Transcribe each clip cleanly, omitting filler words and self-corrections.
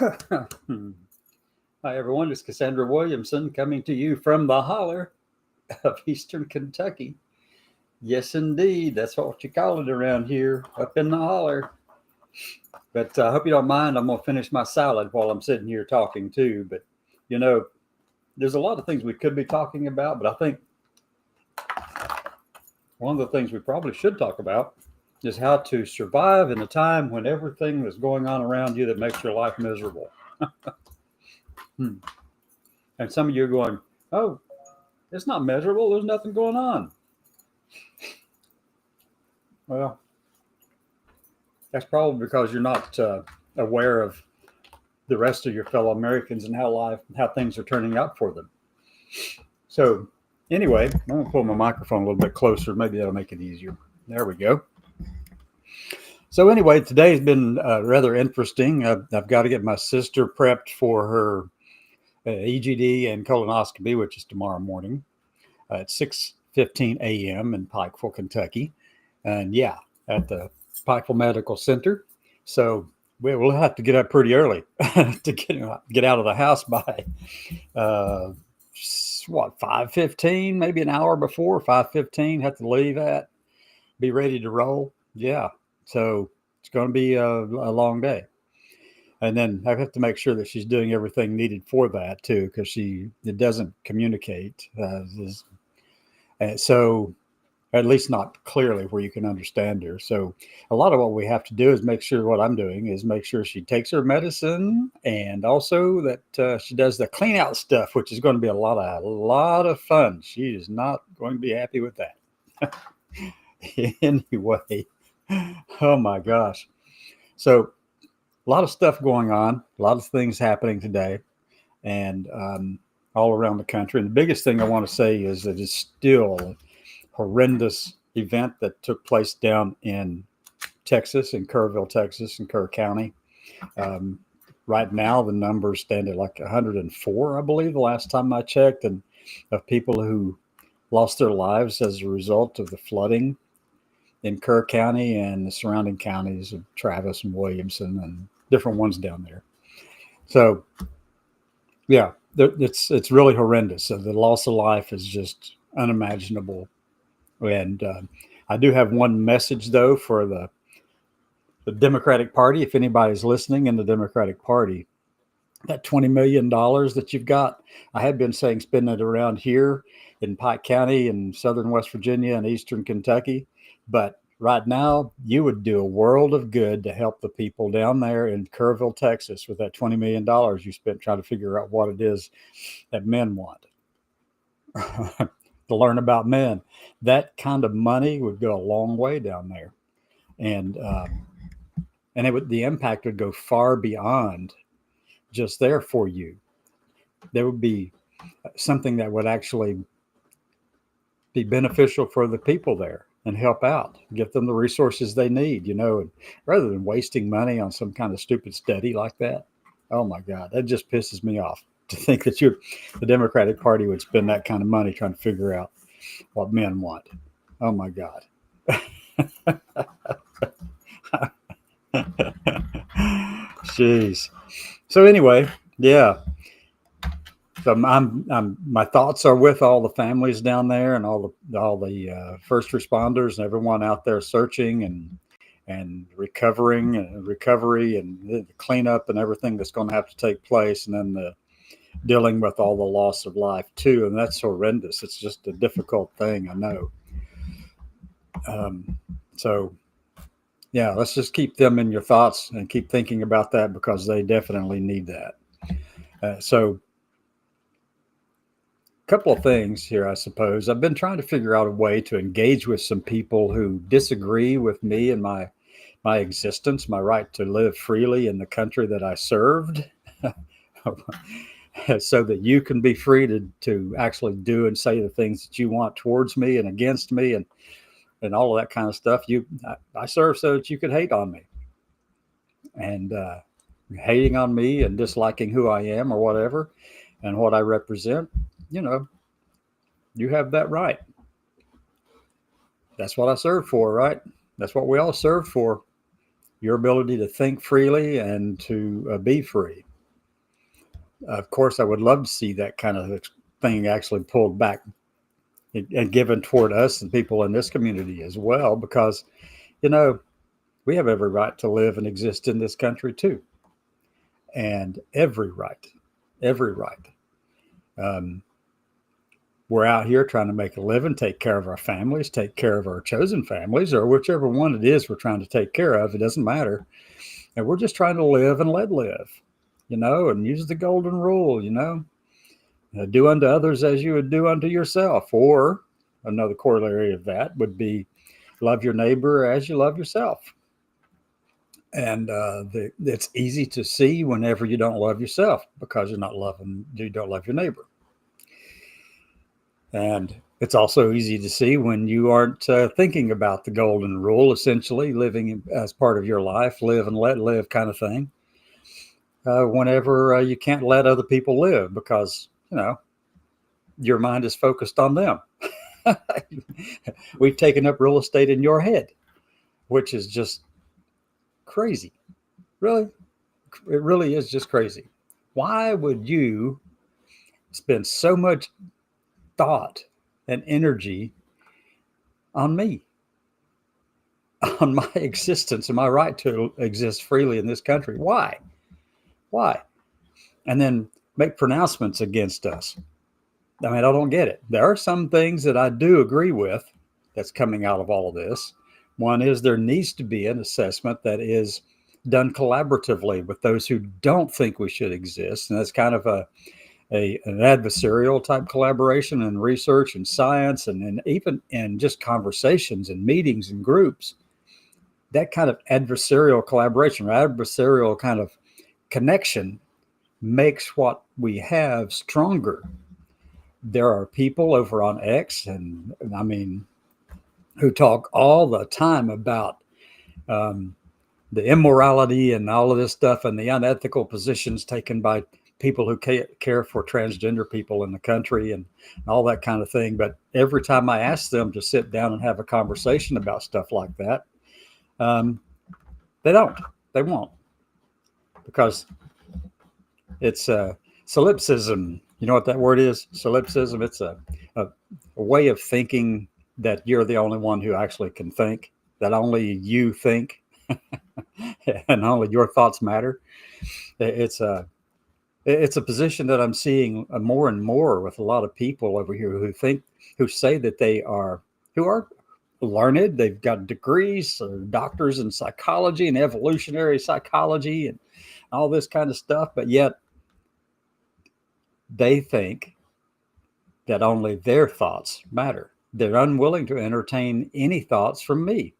Hi, everyone. It's Cassandra Williamson coming to you from the Holler of Eastern Kentucky. Yes, indeed. That's what you call it around here, up in the holler. But I hope you don't mind. I'm going to finish my salad while I'm sitting here talking too. But, you know, there's a lot of things we could be talking about, but I think one of the things we probably should talk about is how to survive in a time when everything is going on around you that makes your life miserable. Hmm. And some of you are going, oh, it's not miserable. There's nothing going on. Well, that's probably because you're not aware of the rest of your fellow Americans and how things are turning out for them. So, anyway, I'm going to pull my microphone a little bit closer. Maybe that'll make it easier. There we go. So, anyway, today's been rather interesting. I've got to get my sister prepped for her EGD and colonoscopy, which is tomorrow morning at 6:15 a.m. in Pikeville, Kentucky. And yeah, at the Pikeville Medical Center. So we'll have to get up pretty early to get out of the house by uh, 5:15, maybe an hour before 5:15. Have to leave be ready to roll. Yeah, so it's going to be a long day. And then I have to make sure that she's doing everything needed for that too, because it doesn't communicate. So at least not clearly where you can understand her. So a lot of what we have to do is make sure what I'm doing is make sure she takes her medicine and also that she does the clean out stuff, which is going to be a lot of fun. She is not going to be happy with that. Anyway, oh my gosh. So a lot of stuff going on, a lot of things happening today and all around the country. And the biggest thing I want to say is that it's still horrendous event that took place down in Texas, in Kerrville, Texas, in Kerr County. Um, right now, the numbers stand at like 104, I believe, the last time I checked, and of people who lost their lives as a result of the flooding in Kerr County and the surrounding counties of Travis and Williamson and different ones down there. So, yeah, it's really horrendous. So the loss of life is just unimaginable. And I do have one message, though, for the Democratic Party. If anybody's listening in the Democratic Party, that $20 million that you've got, I had been saying spend it around here in Pike County and southern West Virginia and eastern Kentucky. But right now, you would do a world of good to help the people down there in Kerrville, Texas, with that $20 million you spent trying to figure out what it is that men want. To learn about men. That kind of money would go a long way down there, and the impact would go far beyond just there for you. There would be something that would actually be beneficial for the people there and help out, get them the resources they need. And rather than wasting money on some kind of stupid study like that. Oh my God, that just pisses me off to think that the Democratic Party would spend that kind of money trying to figure out what men want. Oh my God. Jeez. So anyway, yeah. So my thoughts are with all the families down there and all the first responders and everyone out there searching and recovering and recovery and the cleanup and everything that's going to have to take place, and then the dealing with all the loss of life too. And that's horrendous. It's just a difficult thing, I know. So yeah, let's just keep them in your thoughts and keep thinking about that because they definitely need that. So a couple of things here, I suppose. I've been trying to figure out a way to engage with some people who disagree with me and my existence, my right to live freely in the country that I served. So that you can be free to actually do and say the things that you want towards me and against me and all of that kind of stuff. I serve so that you could hate on me. And hating on me and disliking who I am or whatever and what I represent, you have that right. That's what I serve for, right? That's what we all serve for. Your ability to think freely and to be free. Of course, I would love to see that kind of thing actually pulled back and given toward us and people in this community as well, because, you know, we have every right to live and exist in this country too. And every right. Um, we're out here trying to make a living, take care of our families, take care of our chosen families, or whichever one it is we're trying to take care of. It doesn't matter. And we're just trying to live and let live, and use the golden rule, do unto others as you would do unto yourself. Or another corollary of that would be love your neighbor as you love yourself. And it's easy to see whenever you don't love yourself, because you don't love your neighbor. And it's also easy to see when you aren't thinking about the golden rule, essentially living as part of your life, live and let live kind of thing. Whenever you can't let other people live because, your mind is focused on them. We've taken up real estate in your head, which is just crazy. Really, it really is just crazy. Why would you spend so much thought and energy on me, on my existence and my right to exist freely in this country? Why? And then make pronouncements against us. I mean, I don't get it. There are some things that I do agree with that's coming out of all of this. One is there needs to be an assessment that is done collaboratively with those who don't think we should exist. And that's kind of an adversarial type collaboration and research and science, and even in just conversations and meetings and groups. That kind of adversarial collaboration, or adversarial kind of connection, makes what we have stronger. There are people over on X, and I mean, who talk all the time about the immorality and all of this stuff, and the unethical positions taken by people who care for transgender people in the country and all that kind of thing. But every time I ask them to sit down and have a conversation about stuff like that, they won't, because it's solipsism. You know what that word is? Solipsism. It's a way of thinking that you're the only one who actually can think, that only you think, and only your thoughts matter. It's a position that I'm seeing more and more with a lot of people over here who say that who are learned. They've got degrees, or doctors in psychology and evolutionary psychology and all this kind of stuff, but yet they think that only their thoughts matter. They're unwilling to entertain any thoughts from me.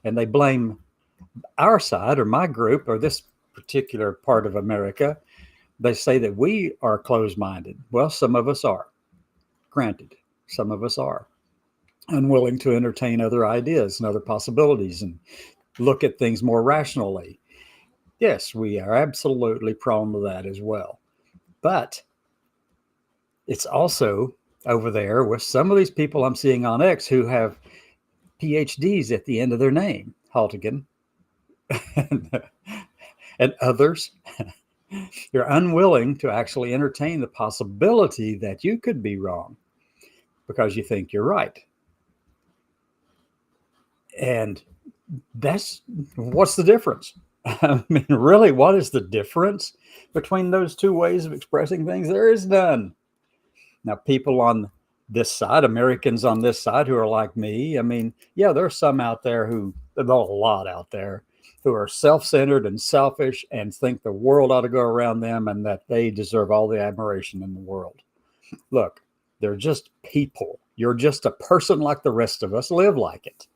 And they blame our side, or my group, or this particular part of America. They say that we are closed-minded. Well, some of us are. Granted, some of us are unwilling to entertain other ideas and other possibilities and look at things more rationally. Yes, we are absolutely prone to that as well. But it's also over there with some of these people I'm seeing on X who have PhDs at the end of their name, Haltigan, and others. You're unwilling to actually entertain the possibility that you could be wrong because you think you're right. And what's the difference? I mean, really, what is the difference between those two ways of expressing things? There is none. Now, people on this side, Americans on this side who are like me, I mean, yeah, there's some out there there's a lot out there who are self-centered and selfish and think the world ought to go around them and that they deserve all the admiration in the world. Look, they're just people. You're just a person like the rest of us. Live like it.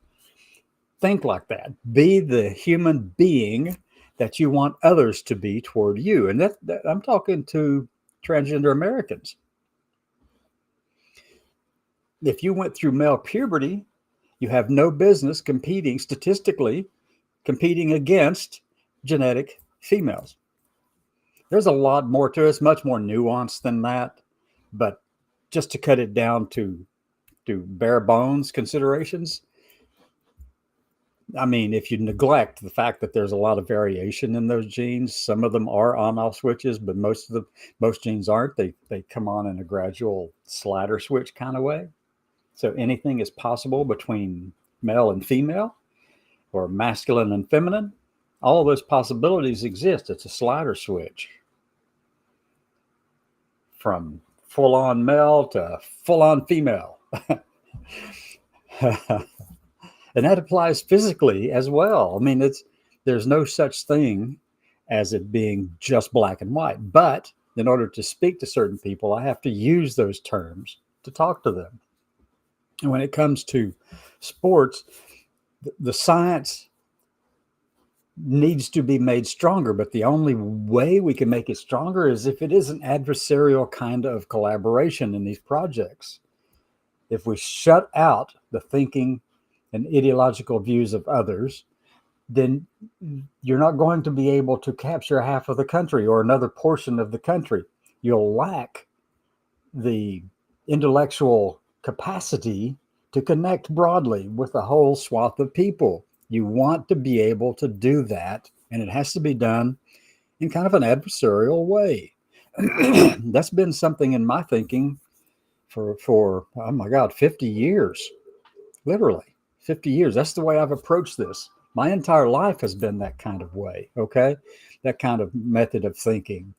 Think like that. Be the human being that you want others to be toward you. And that I'm talking to transgender Americans. If you went through male puberty, you have no business statistically competing against genetic females. There's a lot more to it. It's much more nuanced than that. But just to cut it down to bare bones considerations, I mean, if you neglect the fact that there's a lot of variation in those genes, some of them are on-off switches, but most genes aren't. They come on in a gradual slider switch kind of way. So anything is possible between male and female, or masculine and feminine. All of those possibilities exist. It's a slider switch from full-on male to full-on female. And that applies physically as well. I mean, there's no such thing as it being just black and white. But in order to speak to certain people, I have to use those terms to talk to them. And when it comes to sports, the science needs to be made stronger, but the only way we can make it stronger is if it is an adversarial kind of collaboration in these projects. If we shut out the thinking and ideological views of others, then you're not going to be able to capture half of the country or another portion of the country. You'll lack the intellectual capacity to connect broadly with a whole swath of people. You want to be able to do that, and it has to be done in kind of an adversarial way. That's been something in my thinking for oh my God, 50 years, literally 50 years. That's the way I've approached this. My entire life has been that kind of way, okay? That kind of method of thinking.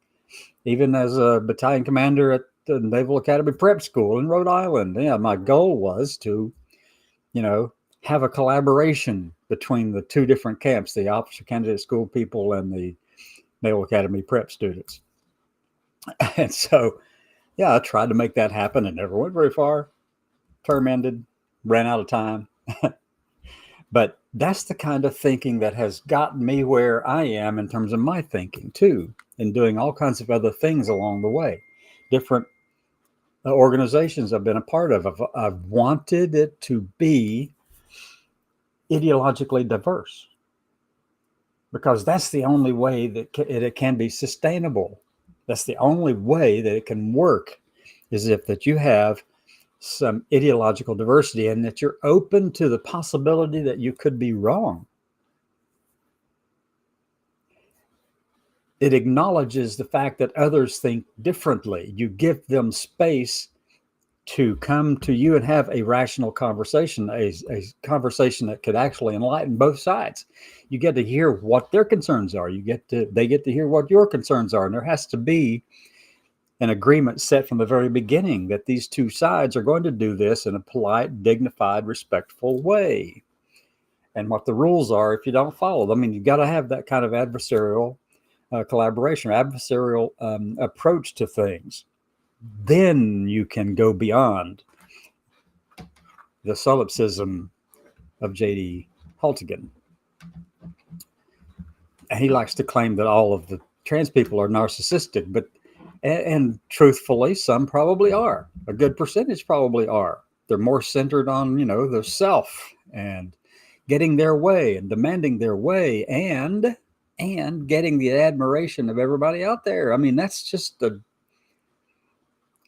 Even as a battalion commander at the Naval Academy Prep School in Rhode Island, yeah, my goal was to, have a collaboration between the two different camps, the officer candidate school people and the Naval Academy prep students. And so, yeah, I tried to make that happen and never went very far. Term ended, ran out of time. But that's the kind of thinking that has gotten me where I am in terms of my thinking too, and doing all kinds of other things along the way. Different organizations I've been a part of. I've wanted it to be ideologically diverse, because that's the only way that it can be sustainable. That's the only way that it can work, is if that you have some ideological diversity and that you're open to the possibility that you could be wrong. It acknowledges the fact that others think differently. You give them space to come to you and have a rational conversation, a conversation that could actually enlighten both sides. You get to hear what their concerns are. They get to hear what your concerns are. And there has to be an agreement set from the very beginning that these two sides are going to do this in a polite, dignified, respectful way. And what the rules are if you don't follow them. I mean, you got to have that kind of adversarial collaboration, adversarial approach to things. Then you can go beyond the solipsism of J.D. Haltigan. He likes to claim that all of the trans people are narcissistic, but and truthfully, some probably are. A good percentage probably are. They're more centered on, their self and getting their way and demanding their way and getting the admiration of everybody out there. I mean, that's just the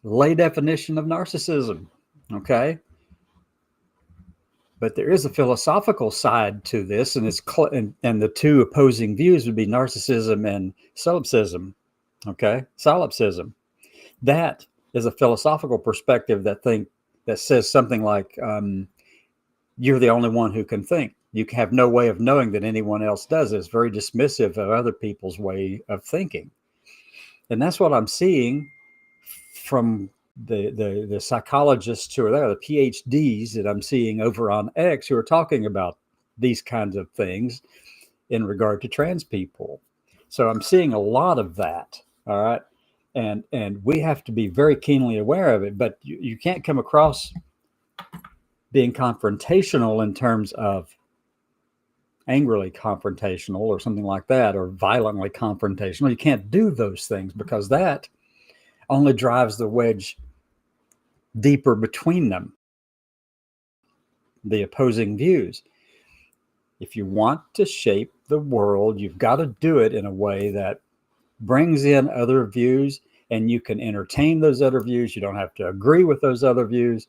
lay definition of narcissism, okay? But there is a philosophical side to this, and and the two opposing views would be narcissism and solipsism, okay? Solipsism. That is a philosophical perspective that says something like, you're the only one who can think. You have no way of knowing that anyone else does. It's very dismissive of other people's way of thinking. And that's what I'm seeing from the psychologists who are there, the PhDs that I'm seeing over on X, who are talking about these kinds of things in regard to trans people. So I'm seeing a lot of that. All right. And we have to be very keenly aware of it, but you can't come across being confrontational in terms of angrily confrontational or something like that, or violently confrontational. You can't do those things, because that only drives the wedge deeper between them, the opposing views. If you want to shape the world, you've got to do it in a way that brings in other views, and you can entertain those other views. You don't have to agree with those other views,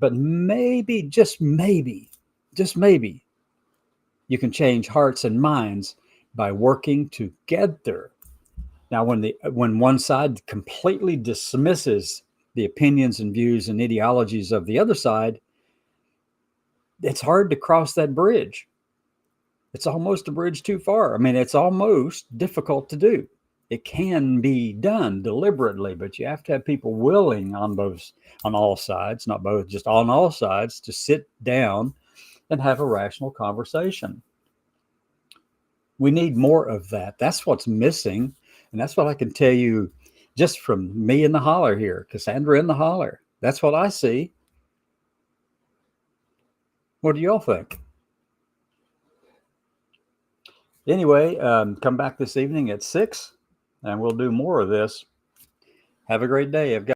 but maybe, just maybe, You can change hearts and minds by working together. Now, when one side completely dismisses the opinions and views and ideologies of the other side, it's hard to cross that bridge. It's almost a bridge too far. I mean, it's almost difficult to do. It can be done deliberately, but you have to have people willing on all sides, not both, just on all sides, to sit down and have a rational conversation. We need more of that. That's what's missing. And that's what I can tell you just from me in the holler here, Cassandra in the holler. That's what I see. What do y'all think? Anyway, come back this evening at 6 and we'll do more of this. Have a great day. I've got